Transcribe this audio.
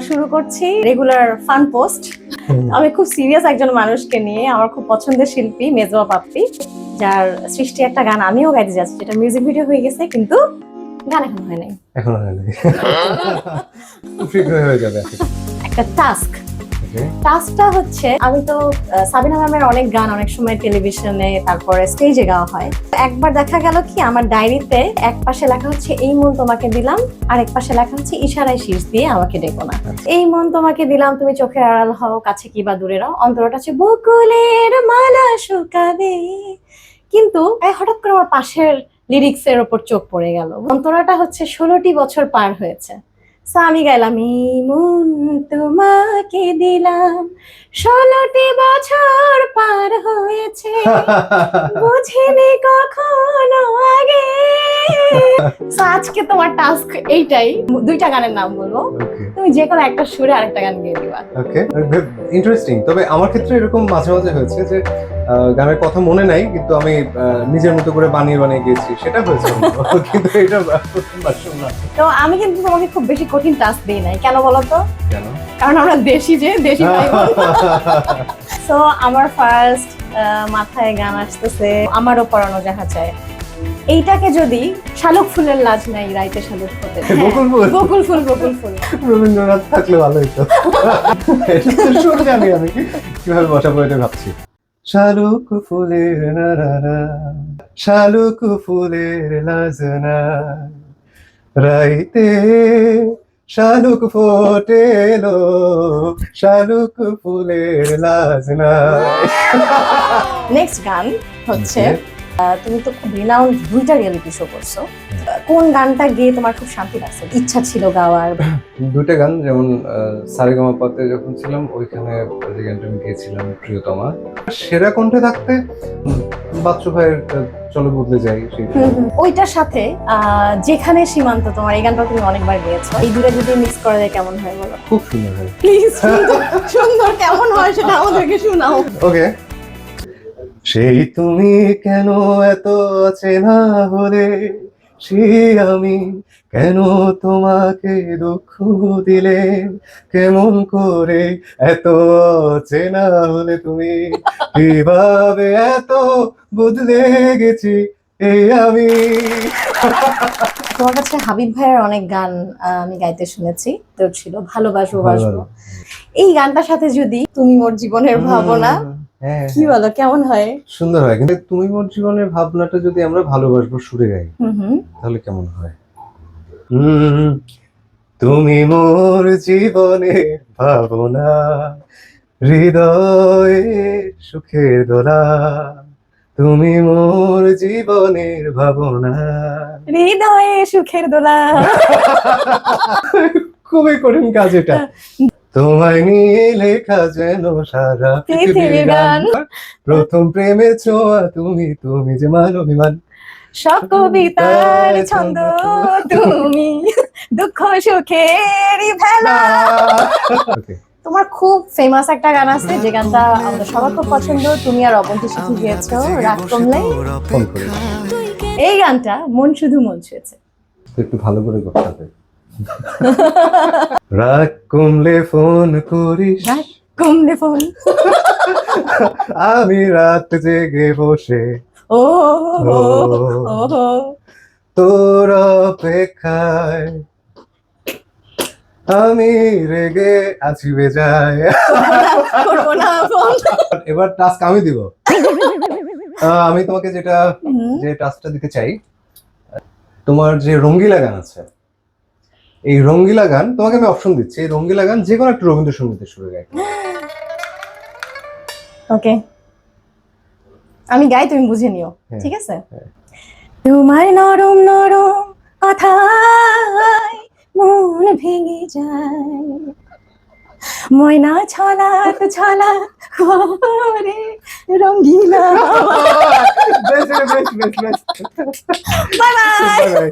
শুরু করছি regular fun post. আমি খুব সিরিয়াস একজন মানুষকে নিয়ে, আমার খুব পছন্দের শিল্পী মেজবা পাপ্পি, যার সৃষ্টি একটা গান আমিও গাইতে যাচ্ছি, যেটা মিউজিক ভিডিও হয়ে গেছে কিন্তু গান এখনো হয় নাই। হয়ে যাবে একটা টাস্কটা হচ্ছে, আমি তো সাবিনা ম্যামের অনেক গান অনেক সময় টেলিভিশনে তারপরে স্টেজে গাওয়া হয়। একবার দেখা গেল কি, আমার ডায়েরিতে এক পাশে লেখা হচ্ছে এই মন তোমাকে দিলাম, আর এক পাশে লেখা হচ্ছে ইশারায় শীষ দিয়ে আমাকে ডেকো না। এই মন তোমাকে দিলাম, তুমি চোখের আড়াল হও, কাছে কি বা দূরে রাও, অন্তরটা হচ্ছে বকুলের মালা শুকাবে। কিন্তু হঠাৎ করে আমার পাশের লিরিক্স এর উপর চোখ পড়ে গেল, অন্তরাটা হচ্ছে 16টি বছর পার হয়েছে। আমি গাইলাম এই মন তোমাকে দিলাম, 16টি বছর পার হয়েছে, বুঝিনি কখনো আগে। আজকে তোমার টাস্ক এইটাই, দুইটা গানের নাম বলবো, তুমি যে কোনো একটা সুরে আরেকটা গান গেয়ে দিবা। ওকে, ইন্টারেস্টিং। তবে আমার ক্ষেত্রে এরকম মাঝে মাঝে হয়েছে যে গানের কথা মনে নাই, কিন্তু আমি নিজের মতো করে বানিয়ে বানিয়ে গেছি, সেটা হয়েছে। কিন্তু এটা প্রথমবার শুনলাম। তো আমি কিন্তু তোমাকে খুব বেশি কঠিন টাস্ক দিই নাই, কেন বলো তো? কেন? কারণ আমরা দেশি ভাই বোন। সো আমার ফার্স্ট মাথায় গান আসতেছে আমারও পরানো যাহা চায়। এইটাকে যদি শালুক ফুলের লাজ নাই রাইতে শালুক ফোটে, বকুল ফুল রবীন্দ্রনাথ থাকলে ভালো হতো। শুনে জানি আমি কিভাবে বসাবো এটা ভাবছি। শালুক ফুলের নারা, শালুক ফুলের লাজ নাই, রাইতে শালুক ফোটেলো, শালুক ফুলের লাজ নাই। নেক্সট গান হচ্ছে, তুমি তো খুব রিনাউন্ড দুইটা রিয়েলিটি শো করছো, কোন গানটা গেয়ে তোমার খুব শান্তি লাগছে, ইচ্ছা ছিল গাওয়ার? দুইটা গান, যেমন সারেগামাপাতে যখন ছিলাম ওইখানে যে গানটা আমি গেয়েছিলাম প্রিয়তমা। সেরা কণ্ঠে থাকতে বাচ্চু ভাইয়ের চলো বদলে যাই, ওইটার সাথে যেখানে সীমান্ত তোমার, এই গানটা তুমি অনেকবার গেয়েছো, এই দুটো যদি মিক্স করা যায় কেমন হয় বলো? খুব সুন্দর হয়। প্লিজ সুন্দর কেমন হয় সেটা আমাদেরকে শোনাও। ওকে। সেই তুমি কেন এত অচেনা হলে, সেই আমি কেন তোমাকে দুঃখ দিলে, কেমন করে এত অচেনা হলে তুমি, কিভাবে এত বদলে গেছি এই আমি। তোমার কাছে হাবিব ভাইয়ের অনেক গান আমি গাইতে শুনেছি, তো ছিল ভালোবাসবো বাসবো। এই গানটার সাথে যদি তুমি মোর জীবনের ভাবনা, কি বলো কেমন হয়? সুন্দর হয়, কিন্তু তুমি মোর জীবনের ভাবনাটা যদি আমরা ভালোবাসবো সুরে গাই তাহলে কেমন হয়? তুমি মোর জীবনের ভাবনা, হৃদয়ে সুখের দোলা, তুমি মোর জীবনের ভাবনা, হৃদয়ে সুখের দোলা। খুবই কঠিন কাজ এটা। তোমায় নিয়ে লেখা যেন সারা পৃথিবীর গান, প্রথম প্রেমে ছোঁয়া তুমি, তুমি যে মান অভিমান, সব কবিতার ছন্দ তুমি, দুঃখ সুখের ভেলা। তোমার খুব ফেমাস একটা গান আছে, যে গানটা আমাদের সবার খুব পছন্দ, তুমি আর অবন্তী শিখে গিয়েছো, রাত কমলে। এই গানটা মন শুধু মন ছুঁয়েছে, একটু ভালো করে করতে হবে। রাত কমলে ফোন করিস, রাত কমলে ফোন, আমি রাত জেগে বসে ও তোর অপেক্ষায়, আমি রেগে আছি বেজায়। এবার টাস্ক আমি দিব। আমি তোমাকে যে টাস্কটা দিতে চাই, তোমার যে রঙ্গিলা গান আছে, এই রঙ্গিলা গান তোমাকে আমি অপশন দিচ্ছি, এই রঙ্গিলা গান যে কোনো একটা রবীন্দ্রসঙ্গীতের সুরে গাই। ওকে, আমি গাই, তুমি বুঝে নিও, ঠিক আছে? তোমার নরম নরম কথায় মন ভেঙে যায়, ময়না ছলাত ছলাত করে রঙ্গিলা। Bye bye.